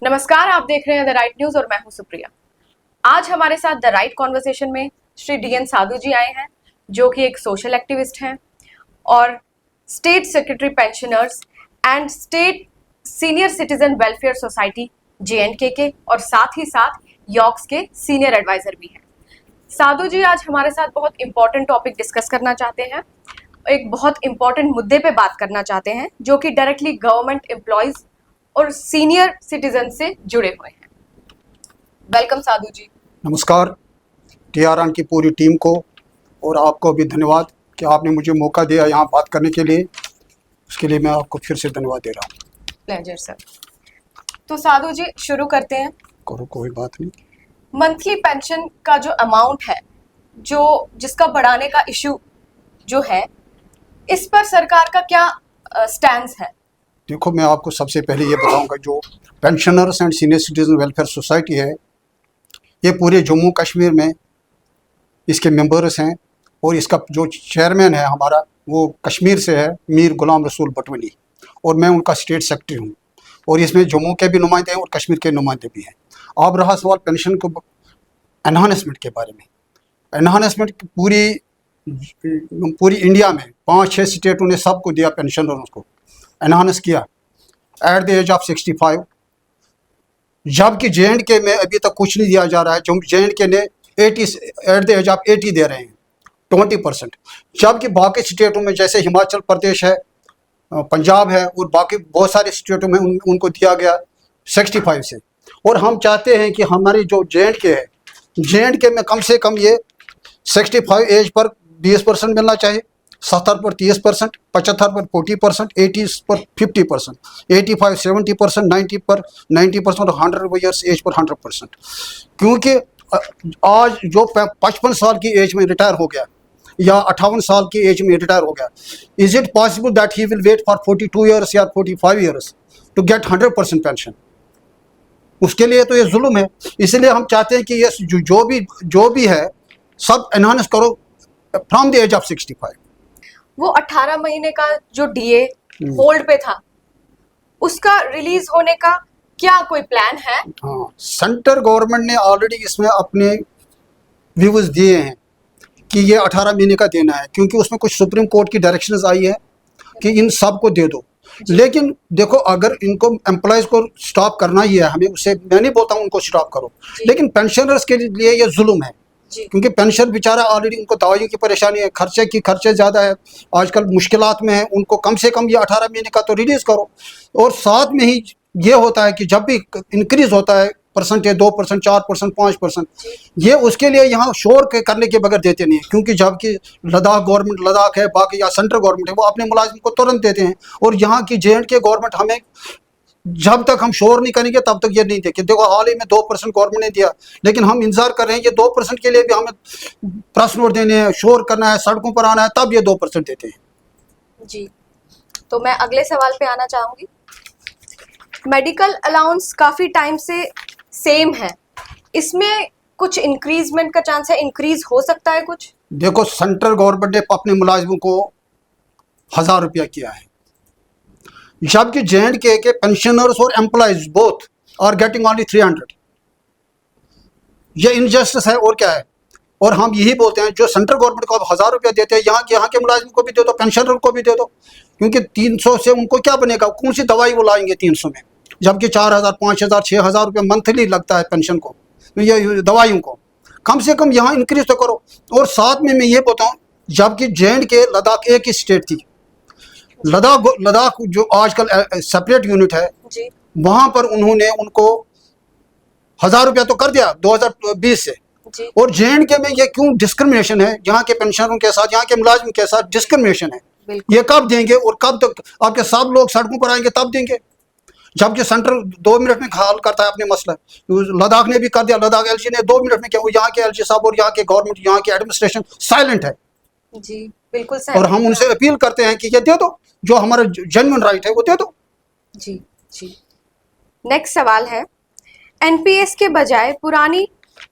नमस्कार, आप देख रहे हैं द राइट न्यूज और मैं हूं सुप्रिया। आज हमारे साथ द राइट कॉन्वर्सेशन में श्री डी एन साधु जी आए हैं, जो कि एक सोशल एक्टिविस्ट हैं और state secretary pensioners and state senior citizen welfare society JNK के और साथ ही साथ यॉक्स के सीनियर एडवाइजर भी हैं। साधु जी आज हमारे साथ बहुत इंपॉर्टेंट टॉपिक डिस्कस करना चाहते हैं, एक बहुत इंपॉर्टेंट मुद्दे पे बात करना चाहते हैं जो कि डायरेक्टली गवर्नमेंट एम्प्लॉयज और सीनियर सिटीजन से जुड़े हुए हैं। वेलकम साधु जी। नमस्कार TRN की पूरी टीम को और आपको भी धन्यवाद कि आपने मुझे मौका दिया यहाँ बात करने के लिए। उसके लिए मैं आपको फिर से धन्यवाद दे रहा हूँ। Pleasure sir. तो साधु जी शुरू करते हैं। करो, कोई बात नहीं। मंथली पेंशन का जो अमाउंट है, जो जिसका बढ़ाने का इशू जो है, इस पर सरकार का क्या स्टैंड है? देखो, मैं आपको सबसे पहले ये बताऊंगा, जो pensioners and senior citizen welfare society है, ये पूरे जम्मू कश्मीर में इसके मेंबर्स हैं और इसका जो चेयरमैन है हमारा, वो कश्मीर से है, मीर गुलाम रसूल बटवली, और मैं उनका स्टेट सेक्रेटरी हूँ। और इसमें जम्मू के भी नुमाइंदे हैं और कश्मीर के नुमाइंदे भी हैं। अब रहा सवाल पेंशन को एनहांसमेंट के बारे में। एनहांसमेंट पूरी इंडिया में 5-6 स्टेटों ने सबको दिया, पेंशनरों को एनहांस किया एट द एज ऑफ 65। जबकि JNK में अभी तक कुछ नहीं दिया जा रहा है। JNK ने 80 एट द एज ऑफ 80 दे रहे हैं, 20%। जबकि बाकी स्टेटों में जैसे हिमाचल प्रदेश है, पंजाब है और बाकी बहुत सारे स्टेटों में उनको दिया गया 65 से। और हम चाहते हैं कि हमारी जो JNK है, JNK में कम से कम ये 65 एज पर 20% मिलना चाहिए, 70 पर 30%, 75 पर 40%, 80 पर 50%, 85 70%, 90 पर 90% और 100 ईयर्स एज पर 100%। क्योंकि आज जो 55 साल की एज में रिटायर हो गया या 58 साल की एज में रिटायर हो गया, is it possible that he will wait for 42 years या 45 ईयर्स टू गेट 100% पेंशन? उसके लिए तो ये जुल्म है। इसलिए हम चाहते हैं कि ये जो भी है सब एनहांस करो फ्रॉम द एज ऑफ 65। वो 18 महीने का जो DA होल्ड पे था, उसका रिलीज होने का क्या कोई प्लान है? हाँ, सेंट्रल गवर्नमेंट ने ऑलरेडी इसमें अपने व्यूज दिए हैं कि ये 18 महीने का देना है, क्योंकि उसमें कुछ सुप्रीम कोर्ट की डायरेक्शंस आई है कि इन सब को दे दो। लेकिन देखो, अगर इनको एम्प्लॉयज को स्टॉप करना ही है, हमें उससे, मैं नहीं बोलता हूँ उनको स्टॉप करो, लेकिन पेंशनर्स के लिए ये जुल्म है। क्योंकि पेंशन बेचारा ऑलरेडी, उनको दवाइयों की परेशानी है, खर्चे ज़्यादा है, आजकल मुश्किलात में है, उनको कम से कम ये 18 महीने का तो रिलीज करो। और साथ में ही ये होता है कि जब भी इंक्रीज होता है परसेंटेज 2%, 4%, 5%, ये उसके लिए यहाँ शोर करने के बगैर देते नहीं है। क्योंकि जबकि लद्दाख है, बाकी या सेंट्रल गवर्नमेंट है, वो अपने मुलाजिम को तुरंत देते हैं। और यहाँ की JNK गवर्नमेंट हमें, जब तक हम शोर नहीं करेंगे तब तक ये नहीं देखे। देखो, हाल ही में 2% गवर्नमेंट ने दिया, लेकिन हम इंतजार कर रहे हैं ये 2% के लिए भी हमें प्रेस नोट देने हैं, शोर करना है, सड़कों पर आना है, तब ये 2% देते हैं। जी, तो मैं अगले सवाल पे आना चाहूंगी। मेडिकल अलाउंस काफी टाइम से सेम है, इसमें कुछ इंक्रीजमेंट का चांस है? इंक्रीज हो सकता है कुछ? देखो, सेंट्रल गवर्नमेंट ने अपने मुलाजिमों को 1000 रुपया किया है, जबकि JNK के पेंशनर्स और employees both are getting only 300। ये इनजस्टिस है और क्या है। और हम यही बोलते हैं, जो सेंट्रल गवर्नमेंट को अब 1000 रुपया देते हैं, यहाँ के मुलाजिम को भी दे दो, पेंशनर को भी दे दो। क्योंकि 300 से उनको क्या बनेगा? कौन सी दवाई वो लाएंगे 300 में, जबकि 4000, 5000, 6000 रुपये मंथली लगता है पेंशन को, ये दवाइयों को। कम से कम यहाँ इंक्रीज तो करो। और साथ में मैं ये बताऊँ, जबकि JNK लद्दाख एक ही स्टेट थी, लद्दाख जो आजकल सेपरेट यूनिट है, वहां पर उन्होंने उनको 1000 रुपया तो कर दिया 2020 से। और JNK में ये क्यों डिस्क्रिमिनेशन है? यहाँ के पेंशनरों के साथ, यहाँ के मुलाजिम के साथ डिस्क्रिमिनेशन है। ये कब देंगे और कब तक आपके सब लोग सड़कों पर आएंगे तब देंगे? जबकि सेंट्रल 2 मिनट में हल करता है अपने मसला। लद्दाख ने भी कर दिया, लद्दाख LG ने 2 मिनट में किया। यहाँ के LG साहब और यहाँ के गवर्नमेंट, यहाँ के एडमिनिस्ट्रेशन साइलेंट है। जी बिल्कुल। और हम उनसे अपील करते हैं कि ये दे दो, जो हमारा जेन्युइन राइट है वो दे दो। जी जी। नेक्स्ट सवाल है, NPS के बजाय पुरानी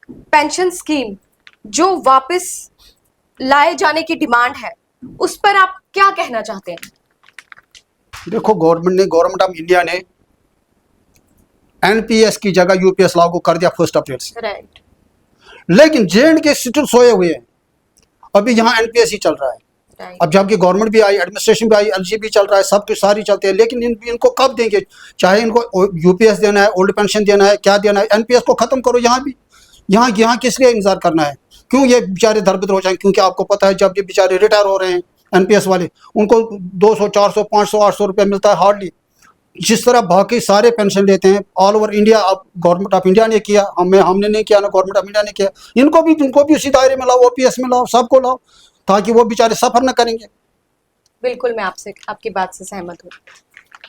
पेंशन स्कीम जो वापस लाए जाने की डिमांड है, उस पर आप क्या कहना चाहते हैं? देखो, गवर्नमेंट ऑफ इंडिया ने एनपीएस की जगह यूपीएस लागू कर दिया 1 अप्रैल से। राइट। लेकिन जेएंड के स्टिल सोए हुए हैं, अभी यहाँ एनपीएस ही चल रहा है। अब जबकि गवर्नमेंट भी आई, एडमिनिस्ट्रेशन भी आई, एलजी भी चल रहा है, सब कुछ सारी चलते हैं, लेकिन इनको कब देंगे? चाहे इनको यूपीएस देना है, ओल्ड पेंशन देना है, क्या देना है, एनपीएस को खत्म करो। यहाँ भी यहाँ किस लिए इंतजार करना है? क्यों ये बेचारे दरबदर हो जाएंगे? क्योंकि आपको पता है जब ये बेचारे रिटायर हो रहे हैं एनपीएस वाले, उनको 200, 400, 500, 800 रुपये मिलता है हार्डली। जिस तरह बाकी सारे पेंशन लेते हैं ऑल ओवर इंडिया, अब गवर्नमेंट ऑफ इंडिया ने किया, हमने नहीं किया ना, गवर्नमेंट ऑफ इंडिया ने किया। इनको भी उसी दायरे में लाओ, ओपीएस में लाओ, सबको लाओ, ताकि वो बेचारे सफर न करेंगे। बिल्कुल, मैं आपकी बात से सहमत हूँ।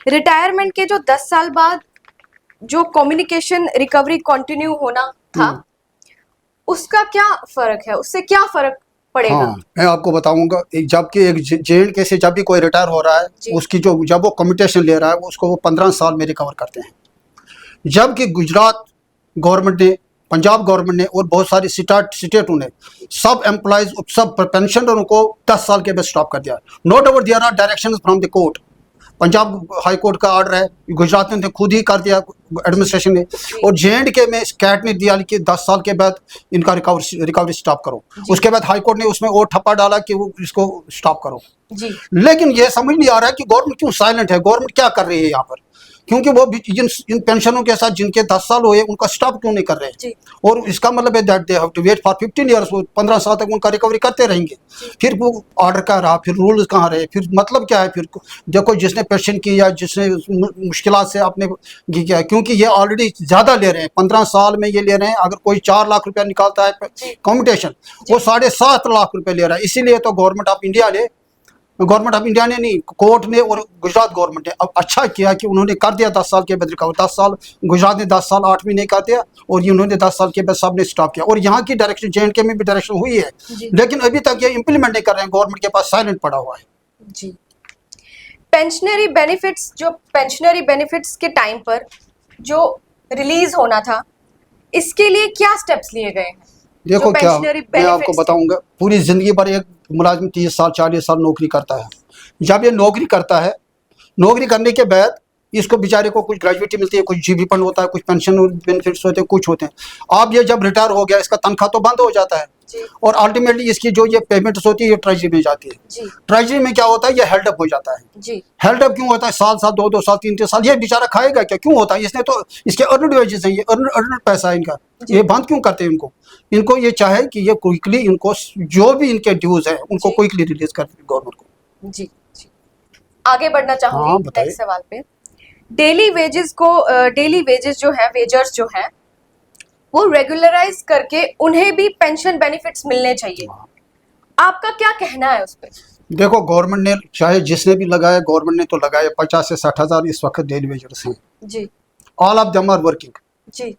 रिटायरमेंट के जो 10 साल बाद जो कम्युनिकेशन रिकवरी कंटिन्यू होना था, उसका क्या फर्क है? उससे क्या फर्क पड़ेगा? हाँ, मैं आपको बताऊंगा। जबकि एक जेएंडके से जब भी कोई रिटायर हो रहा है, उसकी जब वो कम्यूटेशन ले रहा है, उसको वो 15 साल में रिकवर करते हैं। जबकि गुजरात गवर्नमेंट ने, पंजाब गवर्नमेंट ने और बहुत सारी स्टेटों ने सब एम्प्लॉयज, सब पेंशनरों को 10 साल के बाद स्टॉप कर दिया। No doubt there are directions from the court, Punjab high court का ऑर्डर है, गुजरात ने खुद ही कर दिया एडमिनिस्ट्रेशन ने, और जेएंडके में कैट ने दिया कि 10 साल के बाद इनका रिकवरी स्टॉप करो। उसके बाद हाई कोर्ट ने उसमें और ठप्पा डाला कि वो इसको स्टॉप करो। लेकिन ये समझ नहीं आ रहा है कि गवर्नमेंट क्यों साइलेंट है, गवर्नमेंट क्या कर रही है यहाँ पर? क्योंकि वो इन पेंशनों के साथ जिनके 10 साल हुए उनका स्टॉप क्यों नहीं कर रहे हैं? और इसका मतलब है that they have to wait for 15 years, 15 साल तक उनका रिकवरी करते रहेंगे। फिर वो ऑर्डर क्या रहा, फिर रूल्स कहाँ रहे, फिर मतलब क्या है? फिर देखो, जिसने पेंशन की या जिसने मुश्किलात से आपने किया, क्योंकि ये ऑलरेडी ज़्यादा ले रहे हैं, 15 साल में ये ले रहे हैं। अगर कोई 4 लाख रुपया निकालता है कम्यूटेशन, वो 7.5 लाख रुपये ले रहा है। इसीलिए तो गवर्नमेंट ऑफ इंडिया ने नहीं, कोर्ट ने और गुजरात गवर्नमेंट ने अब अच्छा किया कि उन्होंने कर दिया 10 साल के बाद रिकवर। 10 साल गुजरात ने 10 साल 8 महीने कर दिया, और इन्होंने 10 साल के बाद सबने स्टॉप किया। और यहाँ की डायरेक्शन जेएंडके में भी डायरेक्शन हुई है, लेकिन अभी तक ये इम्प्लीमेंट नहीं कर रहे हैं, गवर्नमेंट के पास साइलेंट पड़ा हुआ है। जी। पेंशनरी बेनिफिट्स के टाइम पर जो रिलीज होना था, इसके लिए क्या स्टेप्स लिए गए हैं? देखो, क्या मैं आपको बताऊंगा, पूरी जिंदगी भर एक मुलाजिम 30 साल 40 साल नौकरी करता है। जब ये नौकरी करता है, नौकरी करने के बाद इसको बेचारे को कुछ ग्रेजुएटी मिलती है, कुछ जीबी फंड होता है, कुछ पेंशन बेनिफिट्स होते हैं, कुछ होते हैं। अब ये जब रिटायर हो गया, इसका तनख्वाह तो बंद हो जाता है, और अल्टीमेटली इसकी जो ये पेमेंट्स होती है, ये ट्रेजरी में जाती है। ट्रेजरी में क्या होता है? ये हेल्ड अप हो जाता है। हेल्ड अप क्यों होता है? साल 2 साल 3 साल ये बेचारा खाएगा क्या? क्यों होता है? इसने तो, इसके अर्नड वेजेस हैं, ये अर्नड पैसा है इनका, ये बंद क्यों करते हैं? इनको ये चाहे कि ये क्विकली, इनको जो भी इनके ड्यूज है उनको क्विकली रिलीज कर दे गवर्नमेंट को। जी। आगे बढ़ना चाहूंगी नेक्स्ट सवाल पे। डेली वेजेस जो है, वेजर्स जो है, वो रेगुलराइज करके उन्हें भी पेंशन बेनिफिट्स मिलने चाहिए। आपका क्या कहना है उस पर? देखो, गवर्नमेंट ने चाहे जिसने भी लगाया, गवर्नमेंट ने तो लगाया 50 से 60 हज़ार इस वक्त डेली वेजर्स हैं जी। All of them are working जी,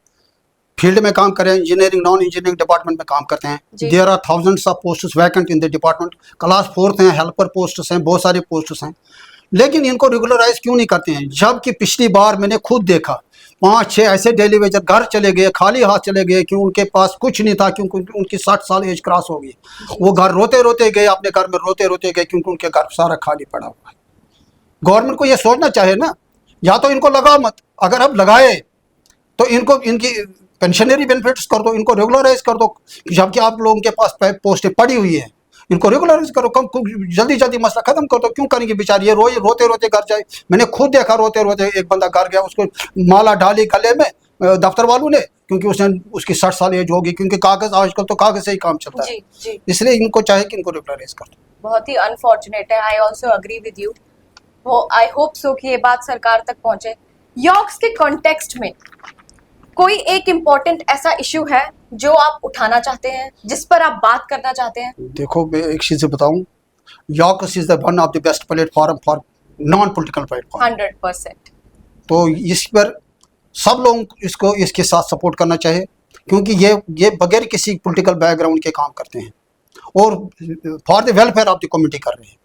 फील्ड में काम करें, इंजीनियरिंग नॉन इंजीनियरिंग डिपार्टमेंट में काम करते हैं। There are thousands of posts vacant in the department. Class 4th हैं, हेल्पर पोस्ट्स हैं, बहुत सारे पोस्ट्स हैं, लेकिन इनको रेगुलराइज क्यों नहीं करते हैं? जबकि पिछली बार मैंने खुद देखा 5-6 ऐसे डेली वेजर घर चले गए, खाली हाथ चले गए, कि उनके पास कुछ नहीं था, क्योंकि उनकी 60 साल एज क्रॉस हो गई। वो घर रोते रोते गए, अपने घर में रोते रोते गए, क्योंकि उनके घर सारा खाली पड़ा हुआ है। गवर्नमेंट को ये सोचना चाहिए ना, या तो इनको लगाओ मत, अगर अब लगाए तो इनको इनकी पेंशनरी बेनिफिट्स कर दो, इनको रेगुलराइज कर दो। जबकि आप लोगों के पास पोस्टें पड़ी हुई है, इनको रेगुलराइज करो, कम जल्दी मसला खत्म कर दो। क्यों करेंगे बेचारे? ये रोते रोते घर जाए। मैंने खुद देखा, रोते रोते एक बंदा घर गया, उसको माला डाली गले में दफ्तर वालों ने, क्योंकि उसकी 60 साल एज होगी, क्योंकि कागज, आजकल तो कागज से ही काम चलता है। इसलिए इनको चाहे कि इनको रेगुलराइज कर दो। बहुत ही अनफॉर्चुनेट है। I also agree with you. I hope so कि ये बात सरकार तक पहुंचे। यॉक्स के कॉन्टेक्स्ट में कोई एक इम्पोर्टेंट ऐसा इशू है जो आप उठाना चाहते हैं, जिस पर आप बात करना चाहते हैं? देखो, मैं एक चीज़ बताऊं, yaks is the one of the best platform for non political platform. 100%। तो इस पर सब लोग इसके साथ सपोर्ट करना चाहिए, क्योंकि ये बगैर किसी पॉलिटिकल बैकग्राउंड के काम करते हैं और for the welfare of the community कर रहे हैं।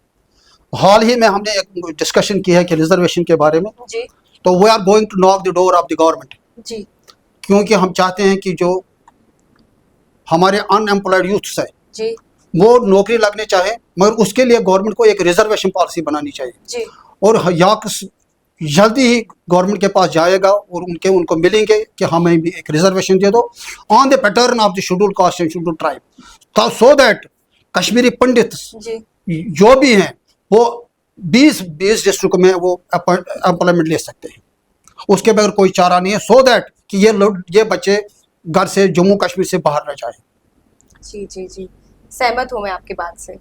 हाल ही में हमने एक डिस्कशन की है कि रिजर्वेशन के बारे में जी। तो we are going to knock the door of the government जी, क्योंकि हम चाहते हैं कि जो हमारे अनएम्प्लॉयड यूथ्स है जी, वो नौकरी लगने चाहे, मगर उसके लिए गवर्नमेंट को एक रिजर्वेशन पॉलिसी बनानी चाहिए जी। और यॉक्स जल्दी ही गवर्नमेंट के पास जाएगा और उनको मिलेंगे कि हमें भी एक रिजर्वेशन दे दो on the pattern of the schedule caste and schedule tribe, so that Kashmiri Pandit जो भी हैं वो 20 डिस्ट्रिक्ट में वो एम्प्लॉयमेंट ले सकते हैं। उसके बगैर कोई चारा नहीं है, सो दैट कि ये बच्चे घर से जम्मू कश्मीर से बाहर न जाए। जी जी जी, सहमत हूँ मैं आपकी बात से।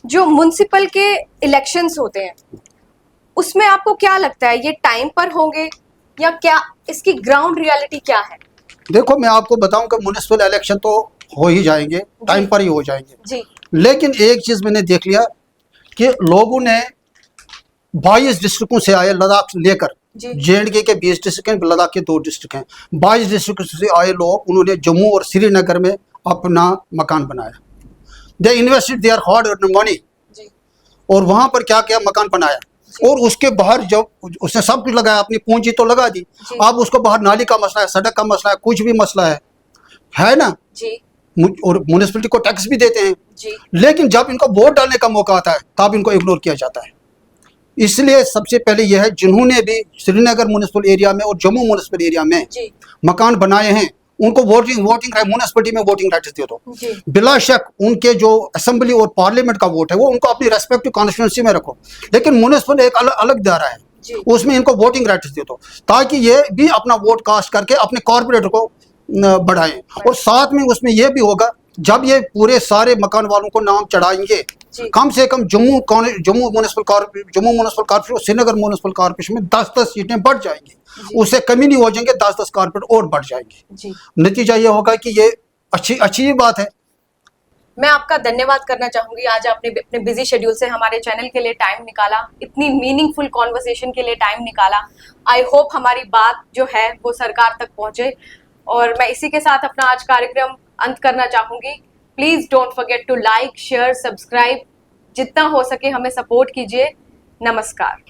जो म्युनिसिपल के इलेक्शंस होते हैं उसमें आपको क्या लगता है, ये टाइम पर होंगे या क्या इसकी ग्राउंड रियलिटी क्या है? देखो मैं आपको बताऊं कि म्युनिसिपल इलेक्शन तो हो ही जाएंगे, टाइम पर ही हो जाएंगे जी। लेकिन एक चीज मैंने देख लिया कि लोगों ने 22 डिस्ट्रिक्टों से आए, लद्दाख लेकर JNK के 20 डिस्ट्रिक्ट हैं, लद्दाख के 2 डिस्ट्रिक्ट हैं, 22 डिस्ट्रिक्ट से आए लोग, उन्होंने जम्मू और श्रीनगर में अपना मकान बनाया। दे invested there hard earned money, और वहां पर क्या किया, मकान बनाया। और उसके बाहर जब उसने सब कुछ लगाया, अपनी पूंजी तो लगा दी, अब उसको बाहर नाली का मसला है, सड़क का मसला है, कुछ भी मसला है ना जी। और म्युनिसिपैलिटी को टैक्स भी देते हैं जी। लेकिन जब इनको वोट डालने का मौका आता है तब इनको इग्नोर किया जाता है। इसलिए सबसे पहले यह है, जिन्होंने भी श्रीनगर म्युनिसिपल एरिया में और जम्मू म्युनिसिपल एरिया में मकान बनाए हैं उनको वोटिंग राइट, म्युनिसिपैलिटी में वोटिंग राइट्स दे दो। बिला शक उनके जो असेंबली और पार्लियामेंट का वोट है वो उनको अपनी रेस्पेक्टिव कॉन्स्टिट्यूंसी में रखो, लेकिन म्युनिसिपल एक अलग दायरा है, उसमें इनको वोटिंग राइट्स दे दो ताकि ये भी अपना वोट कास्ट करके अपने कॉर्पोरेटर को बढ़ाएं। और साथ में उसमें यह भी होगा, जब ये पूरे सारे मकान वालों को नाम चढ़ाएंगे, कम से कम जम्मू म्युनिसिपल कॉर्पोरेशन और श्रीनगर म्युनिसिपल कॉर्पोरेशन में 10-10 सीटें बढ़ जाएंगी, उससे कमी नहीं हो जाएंगे, 10-10 कॉर्पोरेट और बढ़ जाएंगे। नतीजा ये होगा कि ये अच्छी बात है। मैं आपका धन्यवाद करना चाहूंगी, आज आपने अपने बिजी शेड्यूल से हमारे चैनल के लिए टाइम निकाला, इतनी मीनिंगफुल कॉन्वर्सेशन के लिए टाइम निकाला। आई होप हमारी बात जो है वो सरकार तक पहुंचे। और मैं इसी के साथ अपना आज कार्यक्रम अंत करना चाहूंगी। Please don't forget to like, share, subscribe, जितना हो सके हमें सपोर्ट कीजिए। नमस्कार।